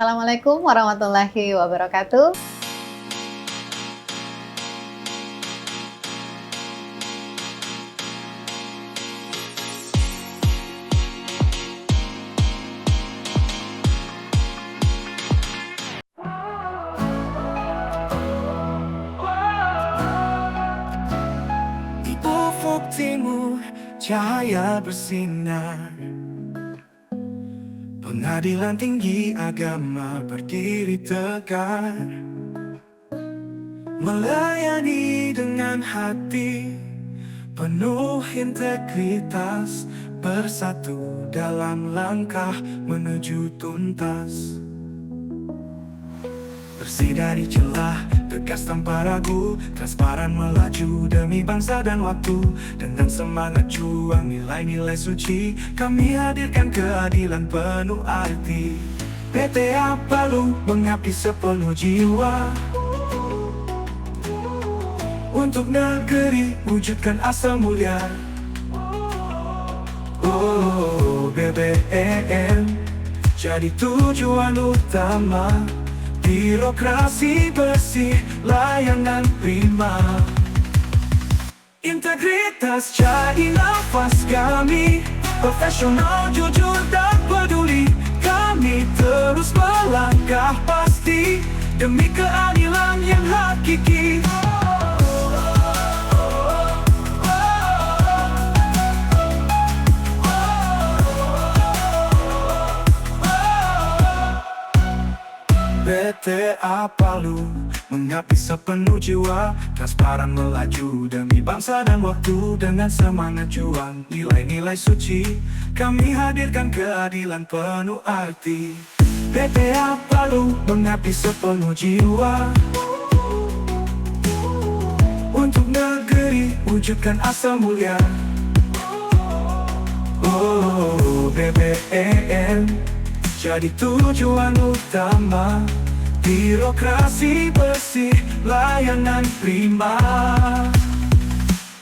Assalamualaikum warahmatullahi wabarakatuh. Di ufuk timur, cahaya bersinar. Pengadilan tinggi agama berdiri tegak, melayani dengan hati penuh integritas, bersatu dalam langkah menuju tuntas. Bersih dari celah, tegas tanpa ragu, transparan melaju demi bangsa dan waktu. Dengan semangat juang nilai-nilai suci, kami hadirkan keadilan penuh arti. PTA Palu mengabdi sepenuh jiwa untuk negeri, wujudkan asa mulia. Oh, BBM jadi tujuan utama. Birokrasi bersih, layanan prima. Integritas jadi nafas kami, profesional, jujur, dan peduli. Kami terus melangkah pasti demi keadilan yang hakiki. PTA Palu mengabdi sepenuh jiwa, transparan melaju demi bangsa dan waktu. Dengan semangat juang nilai-nilai suci, kami hadirkan keadilan penuh arti. PTA Palu mengabdi sepenuh jiwa untuk negeri, wujudkan asa mulia. Oh, BBM jadi tujuan utama. Birokrasi bersih, layanan prima.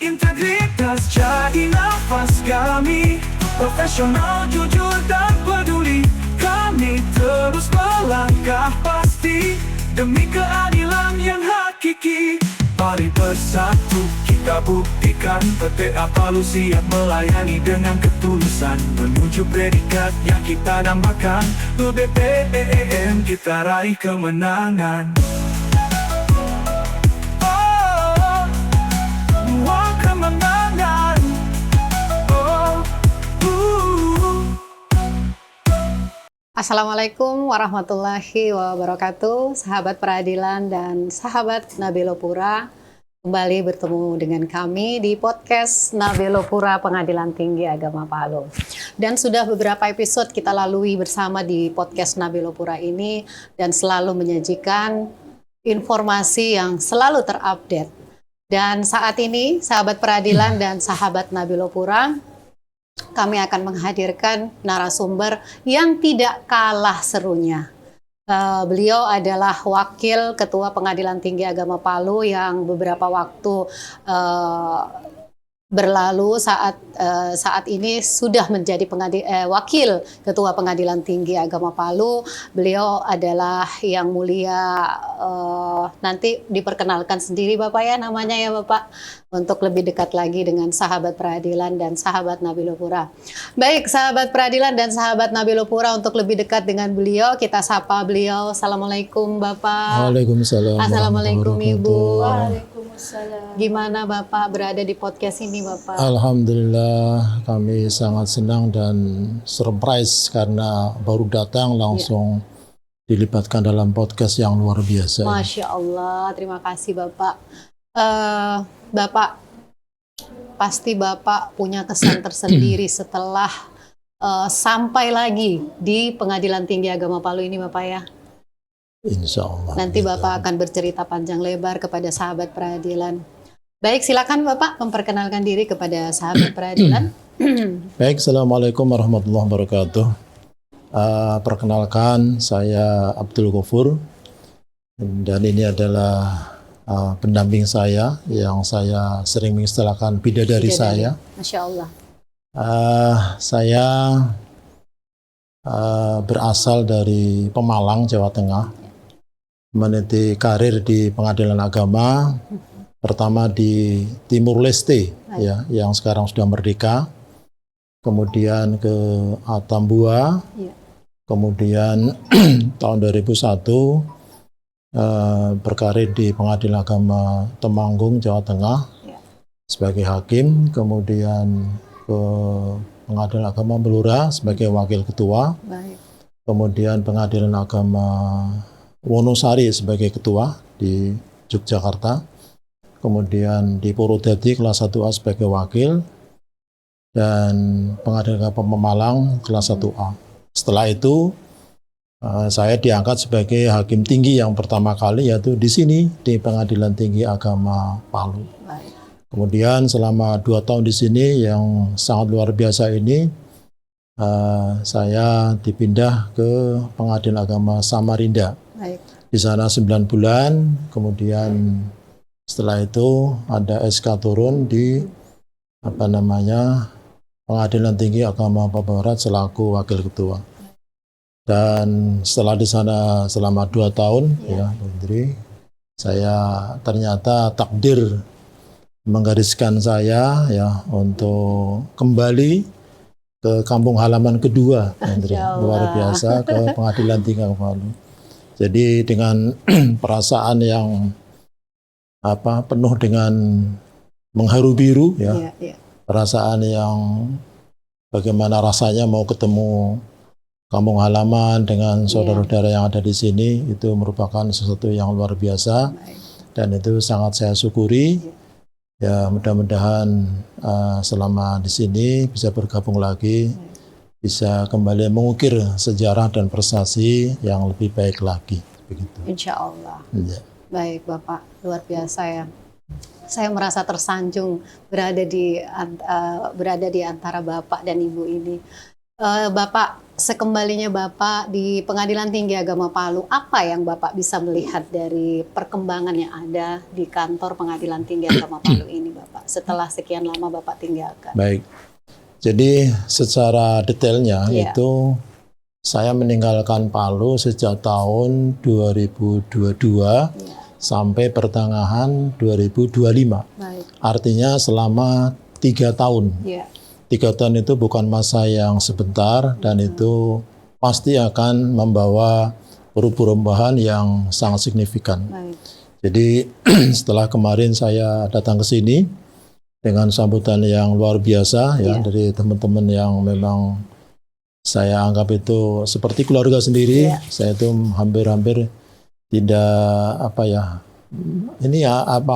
Integritas jadi nafas kami, profesional, jujur, dan peduli. Kami terus melangkah pasti demi keadilan yang hakiki. Mari bersatu kita buktikan, PTA Palu siap melayani dengan ketulusan, menuju predikat yang kita dambakan. BBM kita raih kemenangan. Oh, wah kemenangan. Oh, Assalamualaikum warahmatullahi wabarakatuh, sahabat peradilan dan sahabat Nabilo Pura. Kembali bertemu dengan kami di podcast Nabilo Pura Pengadilan Tinggi Agama Palu. Dan sudah beberapa episode kita lalui bersama di podcast Nabilo Pura ini dan selalu menyajikan informasi yang selalu terupdate. Dan saat ini sahabat peradilan dan sahabat Nabilo Pura, kami akan menghadirkan narasumber yang tidak kalah serunya. Beliau adalah Wakil Ketua Pengadilan Tinggi Agama Palu yang beberapa waktu berlalu saat ini sudah menjadi Wakil Ketua Pengadilan Tinggi Agama Palu. Beliau adalah yang mulia, nanti diperkenalkan sendiri Bapak ya namanya ya Bapak, untuk lebih dekat lagi dengan sahabat peradilan dan sahabat Nabilo Pura. Baik, sahabat peradilan dan sahabat Nabilo Pura, untuk lebih dekat dengan beliau, kita sapa beliau. Assalamualaikum Bapak. Waalaikumsalam. Assalamualaikum Ibu. Waalaikumsalam. Gimana Bapak berada di podcast ini Bapak? Alhamdulillah, kami sangat senang dan surprise karena baru datang langsung dilibatkan dalam podcast yang luar biasa. Masya Allah, terima kasih Bapak. Bapak, pasti Bapak punya kesan tersendiri setelah sampai lagi di Pengadilan Tinggi Agama Palu ini Bapak ya. Insya Allah. Nanti Bapak akan bercerita panjang lebar kepada sahabat peradilan. Baik, silakan Bapak memperkenalkan diri kepada sahabat peradilan. Baik, Assalamualaikum warahmatullahi wabarakatuh. Perkenalkan, saya Abdul Ghafur dan ini adalah pendamping saya yang saya sering mengistilahkan bidadari saya. Masya Allah. Saya berasal dari Pemalang, Jawa Tengah, meniti karir di pengadilan agama, pertama di Timur Leste, ya, yang sekarang sudah merdeka, kemudian ke Atambua, kemudian tahun 2001 berkarir di pengadilan agama Temanggung, Jawa Tengah sebagai hakim, kemudian ke pengadilan agama Blora sebagai wakil ketua, kemudian pengadilan agama Wonosari sebagai ketua di Yogyakarta, kemudian di Purwodadi kelas 1A sebagai wakil, dan pengadilan agama Pemalang kelas 1A. Setelah itu saya diangkat sebagai hakim tinggi yang pertama kali, yaitu di sini di Pengadilan Tinggi Agama Palu. Kemudian selama 2 tahun di sini yang sangat luar biasa ini, saya dipindah ke Pengadilan Agama Samarinda. Di sana 9 bulan, kemudian setelah itu ada SK turun di Pengadilan Tinggi Agama Papua Barat selaku wakil ketua. Dan setelah di sana selama 2 tahun, ya, Putri, saya ternyata takdir menggariskan saya, ya, untuk kembali ke kampung halaman kedua, Putri, luar biasa, ke Pengadilan Tinggi Agama Palu. Jadi dengan perasaan yang penuh dengan mengharu biru, ya, perasaan yang bagaimana rasanya mau ketemu kampung halaman dengan saudara-saudara yang ada di sini, itu merupakan sesuatu yang luar biasa, dan itu sangat saya syukuri. Ya, mudah-mudahan selama di sini bisa bergabung lagi, bisa kembali mengukir sejarah dan prestasi yang lebih baik lagi. Begitu. Insya Allah. Ya. Baik Bapak, luar biasa ya. Saya merasa tersanjung berada di antara Bapak dan Ibu ini. Bapak, sekembalinya Bapak di Pengadilan Tinggi Agama Palu, apa yang Bapak bisa melihat dari perkembangan yang ada di kantor Pengadilan Tinggi Agama Palu ini, Bapak, setelah sekian lama Bapak tinggalkan? Baik, jadi secara detailnya itu saya meninggalkan Palu sejak tahun 2022 sampai pertengahan 2025. Baik. Artinya selama 3 tahun. 3 tahun itu bukan masa yang sebentar, dan itu pasti akan membawa perubahan yang sangat signifikan. Baik. Jadi setelah kemarin saya datang ke sini dengan sambutan yang luar biasa, ya, dari teman-teman yang memang saya anggap itu seperti keluarga sendiri. Saya itu hampir-hampir tidak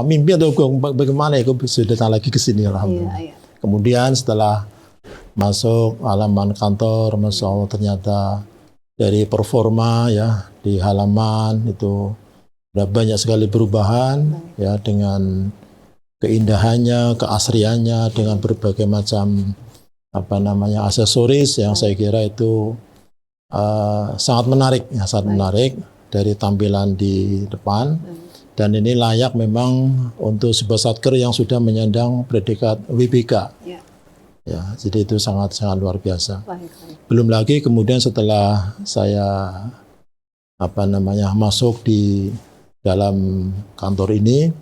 mimpi atau bagaimana ya, sudah datang lagi ke sini, alhamdulillah. Kemudian setelah masuk halaman kantor, Masya Allah, ternyata dari performa, ya, di halaman itu sudah banyak sekali perubahan, ya, dengan keindahannya, keasriannya, dengan berbagai macam aksesoris yang saya kira itu sangat menarik, ya, sangat menarik dari tampilan di depan. Dan ini layak memang untuk sebuah satker yang sudah menyandang predikat WBK. Ya, jadi itu sangat-sangat luar biasa. Belum lagi kemudian setelah saya masuk di dalam kantor ini,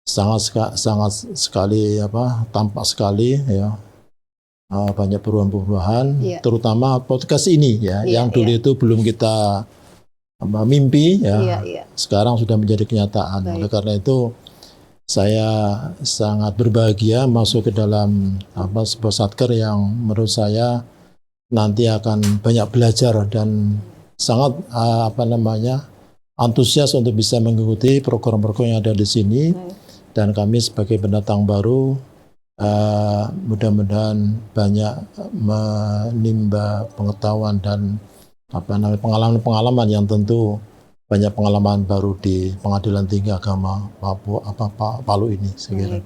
sangat sekali tampak sekali, ya, banyak perubahan-perubahan, terutama podcast ini, ya, yang dulu itu belum kita mimpi, ya, sekarang sudah menjadi kenyataan. Oleh karena itu saya sangat berbahagia masuk ke dalam sebuah satker yang menurut saya nanti akan banyak belajar dan sangat antusias untuk bisa mengikuti program-program yang ada di sini. Dan kami sebagai pendatang baru mudah-mudahan banyak menimba pengetahuan dan pengalaman-pengalaman yang tentu banyak pengalaman baru di Pengadilan Tinggi Agama Palu ini. Baik,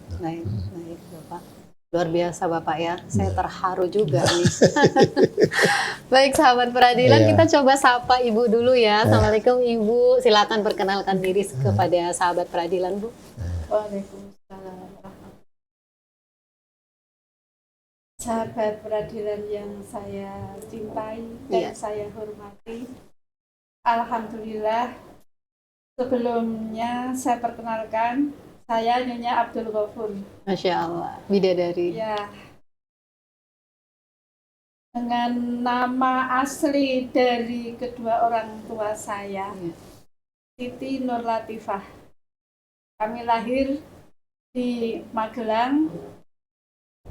Bapak. Luar biasa Bapak, ya. Saya terharu juga nih. Baik, sahabat peradilan, kita coba sapa Ibu dulu ya. Assalamualaikum Ibu, silakan perkenalkan diri kepada sahabat peradilan, Bu. Waalaikumsalam. sahabat peradilan yang saya cintai dan Iya. saya hormati. Alhamdulillah, sebelumnya saya perkenalkan, saya Nyonya Abdul Ghafur. Masya Allah, bidadari. Ya, dengan nama asli dari kedua orang tua saya, Iya. Siti Nur Latifah. Kami lahir di Magelang,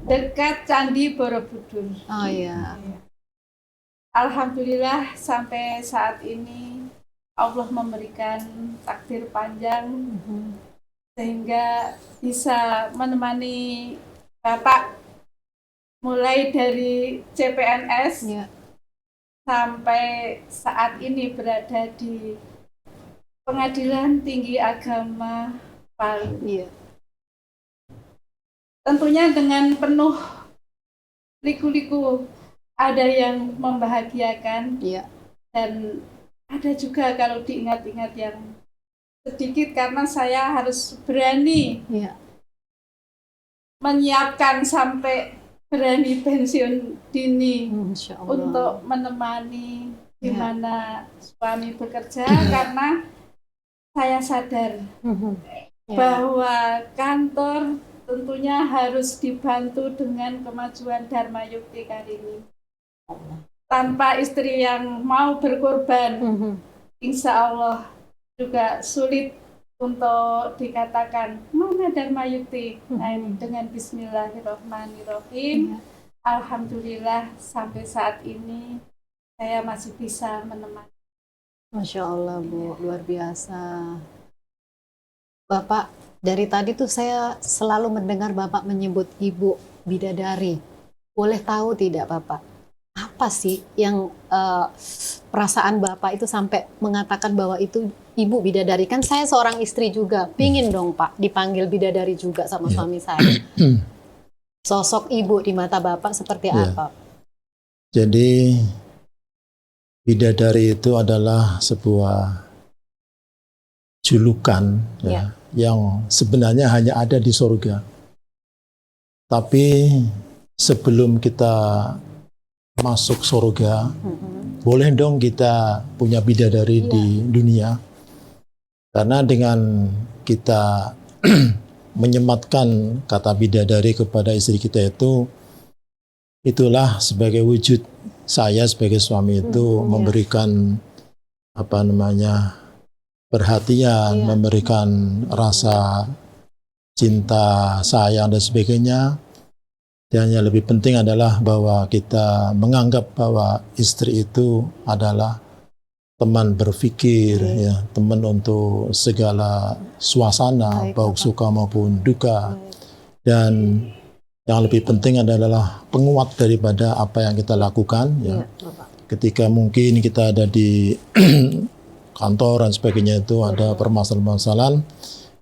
dekat Candi Borobudur. Oh iya. Alhamdulillah sampai saat ini Allah memberikan takdir panjang sehingga bisa menemani Bapak mulai dari CPNS Iya. sampai saat ini berada di Pengadilan Tinggi Agama Palu. Iya. Tentunya dengan penuh liku-liku, ada yang membahagiakan Iya. dan ada juga kalau diingat-ingat yang sedikit karena saya harus berani Iya. menyiapkan sampai berani pensiun dini Masya Allah. untuk menemani di Ya. mana suami bekerja karena saya sadar Ya. bahwa kantor tentunya harus dibantu dengan kemajuan Dharma Yukti kali ini. Tanpa istri yang mau berkorban, insya Allah juga sulit untuk dikatakan mana Dharma Yukti. Nah, ini dengan Bismillahirrahmanirrahim. Ya. Alhamdulillah sampai saat ini saya masih bisa menemani. Masya Allah Bu, luar biasa. Bapak, dari tadi tuh saya selalu mendengar Bapak menyebut Ibu Bidadari. Boleh tahu tidak Bapak, apa sih yang perasaan Bapak itu sampai mengatakan bahwa itu Ibu Bidadari? Kan saya seorang istri juga, pingin dong Pak dipanggil Bidadari juga sama suami saya. Sosok Ibu di mata Bapak seperti Ya. apa? Jadi bidadari itu adalah sebuah julukan ya, yang sebenarnya hanya ada di surga. Tapi sebelum kita masuk surga, boleh dong kita punya bidadari di dunia. Karena dengan kita menyematkan kata bidadari kepada istri kita itu, itulah sebagai wujud saya sebagai suami itu memberikan perhatian, memberikan rasa cinta, sayang dan sebagainya. Dan yang lebih penting adalah bahwa kita menganggap bahwa istri itu adalah teman berpikir, ya, teman untuk segala suasana, baik suka maupun duka. Dan yang lebih penting adalah penguat daripada apa yang kita lakukan. Ya. Ketika mungkin kita ada di kantor dan sebagainya itu ada permasalahan-permasalahan,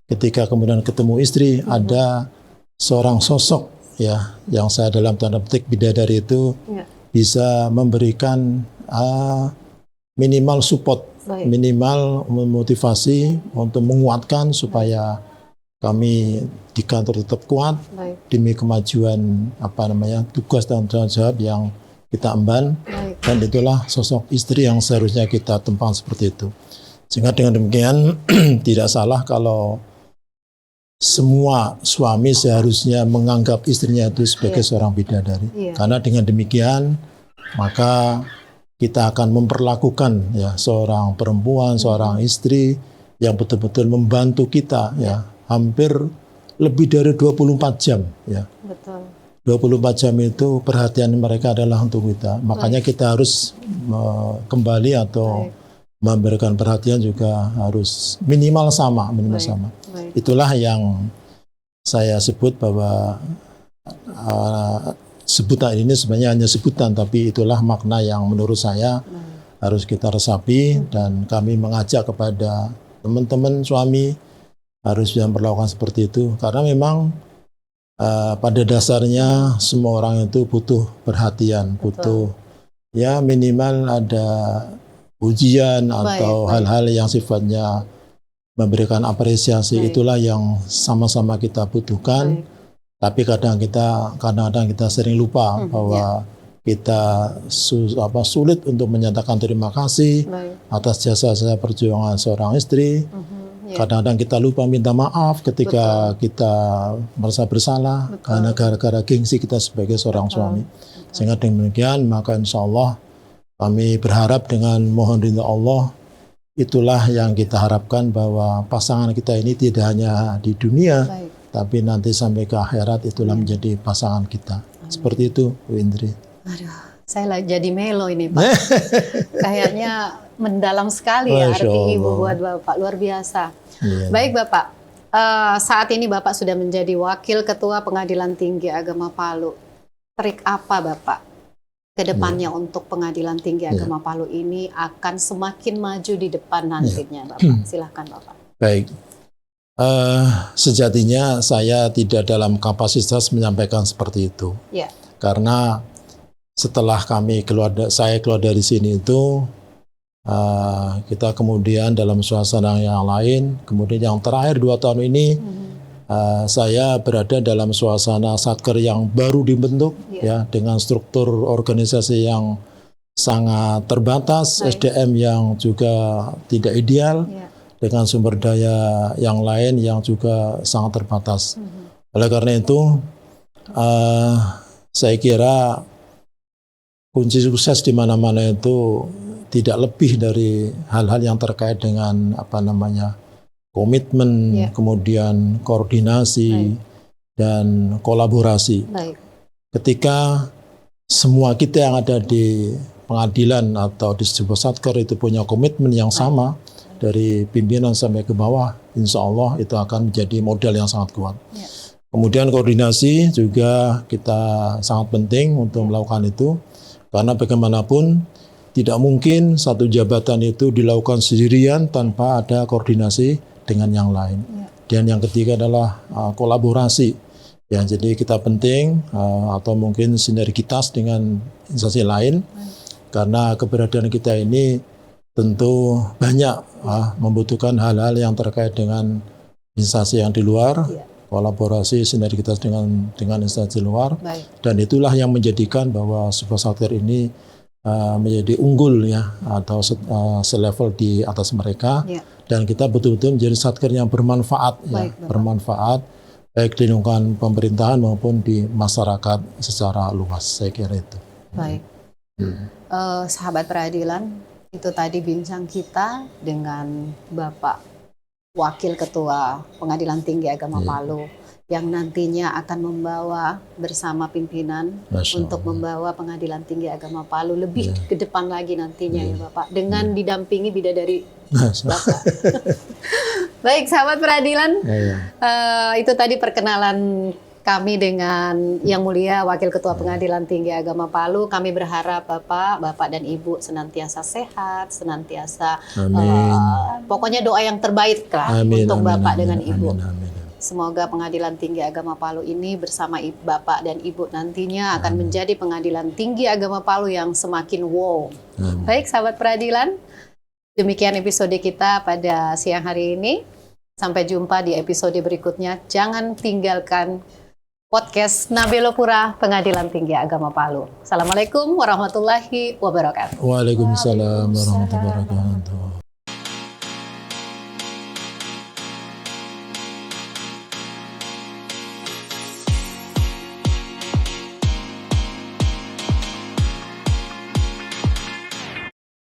ketika kemudian ketemu istri, ada seorang sosok ya yang saya dalam tanda petik bidadari itu bisa memberikan minimal support, minimal memotivasi untuk menguatkan supaya kami di kantor tetap kuat demi kemajuan tugas dan tanggung jawab yang kita emban. Dan itulah sosok istri yang seharusnya kita tempang seperti itu. Sehingga dengan demikian tidak salah kalau semua suami seharusnya menganggap istrinya itu sebagai seorang bidadari. Karena dengan demikian maka kita akan memperlakukan ya seorang perempuan, seorang istri yang betul-betul membantu kita ya hampir lebih dari 24 jam ya. Betul. 24 jam itu perhatian mereka adalah untuk kita. Makanya kita harus kembali atau memberikan perhatian juga harus minimal sama. Itulah yang saya sebut bahwa sebutan ini sebenarnya hanya sebutan, tapi itulah makna yang menurut saya harus kita resapi, dan kami mengajak kepada teman-teman suami harus yang berlakukan seperti itu, karena memang pada dasarnya semua orang itu butuh perhatian, butuh ya minimal ada ujian atau hal-hal yang sifatnya memberikan apresiasi. Itulah yang sama-sama kita butuhkan. Tapi kadang-kadang kita sering lupa bahwa kita sulit untuk menyatakan terima kasih Baik. atas jasa-jasa perjuangan seorang istri. Ya. Kadang-kadang kita lupa minta maaf ketika kita merasa bersalah karena gara-gara gengsi kita sebagai seorang suami. Sehingga demikian, maka insya Allah kami berharap dengan mohon ridha Allah, itulah yang kita harapkan bahwa pasangan kita ini tidak hanya di dunia, Baik. tapi nanti sampai ke akhirat itulah menjadi pasangan kita. Seperti itu, Bu Indri. Aduh, saya jadi melo ini Pak. Kayaknya mendalam sekali ya Masya arti ibu Allah. buat Bapak, luar biasa. Iya. Baik Bapak, saat ini Bapak sudah menjadi Wakil Ketua Pengadilan Tinggi Agama Palu. Trik apa Bapak ke depannya untuk Pengadilan Tinggi Agama Palu ini akan semakin maju di depan nantinya Bapak? Silahkan Bapak. Baik. Sejatinya saya tidak dalam kapasitas menyampaikan seperti itu. Ya. Karena setelah saya keluar dari sini itu, kita kemudian dalam suasana yang lain, kemudian yang terakhir 2 tahun ini, saya berada dalam suasana Satker yang baru dibentuk, ya, dengan struktur organisasi yang sangat terbatas, SDM yang juga tidak ideal, dengan sumber daya yang lain yang juga sangat terbatas. Oleh karena itu, saya kira kunci sukses di mana-mana itu tidak lebih dari hal-hal yang terkait dengan komitmen, kemudian koordinasi dan kolaborasi. Baik. Ketika semua kita yang ada di pengadilan atau di sebuah satker itu punya komitmen yang sama dari pimpinan sampai ke bawah, insya Allah itu akan menjadi modal yang sangat kuat. Kemudian koordinasi juga kita sangat penting untuk melakukan itu, karena bagaimanapun tidak mungkin satu jabatan itu dilakukan sendirian tanpa ada koordinasi dengan yang lain. Dan yang ketiga adalah kolaborasi. Ya, jadi kita penting atau mungkin sinergitas dengan instansi lain, karena keberadaan kita ini tentu banyak membutuhkan hal-hal yang terkait dengan instansi yang di luar, kolaborasi sinergitas dengan instansi luar. Baik. Dan itulah yang menjadikan bahwa sebuah satker ini menjadi unggul, ya, atau selevel di atas mereka. Dan kita betul-betul menjadi satker yang bermanfaat, bermanfaat baik di lingkungan pemerintahan maupun di masyarakat secara luas. Saya kira itu. Baik. Sahabat peradilan, itu tadi bincang kita dengan Bapak Wakil Ketua Pengadilan Tinggi Agama Palu, yang nantinya akan membawa bersama pimpinan untuk membawa Pengadilan Tinggi Agama Palu lebih ke depan lagi nantinya, ya Bapak, dengan didampingi bidadari Bapak. Baik, sahabat peradilan, itu tadi perkenalan kami dengan Yang Mulia Wakil Ketua Pengadilan Tinggi Agama Palu. Kami berharap Bapak dan Ibu senantiasa sehat, senantiasa pokoknya doa yang terbaik lah untuk Bapak dengan Ibu. Semoga Pengadilan Tinggi Agama Palu ini bersama Bapak dan Ibu nantinya akan menjadi Pengadilan Tinggi Agama Palu yang semakin wow. Baik, sahabat peradilan, demikian episode kita pada siang hari ini. Sampai jumpa di episode berikutnya. Jangan tinggalkan podcast Nabelo Pura Pengadilan Tinggi Agama Palu. Assalamualaikum warahmatullahi wabarakatuh. Waalaikumsalam warahmatullahi wabarakatuh.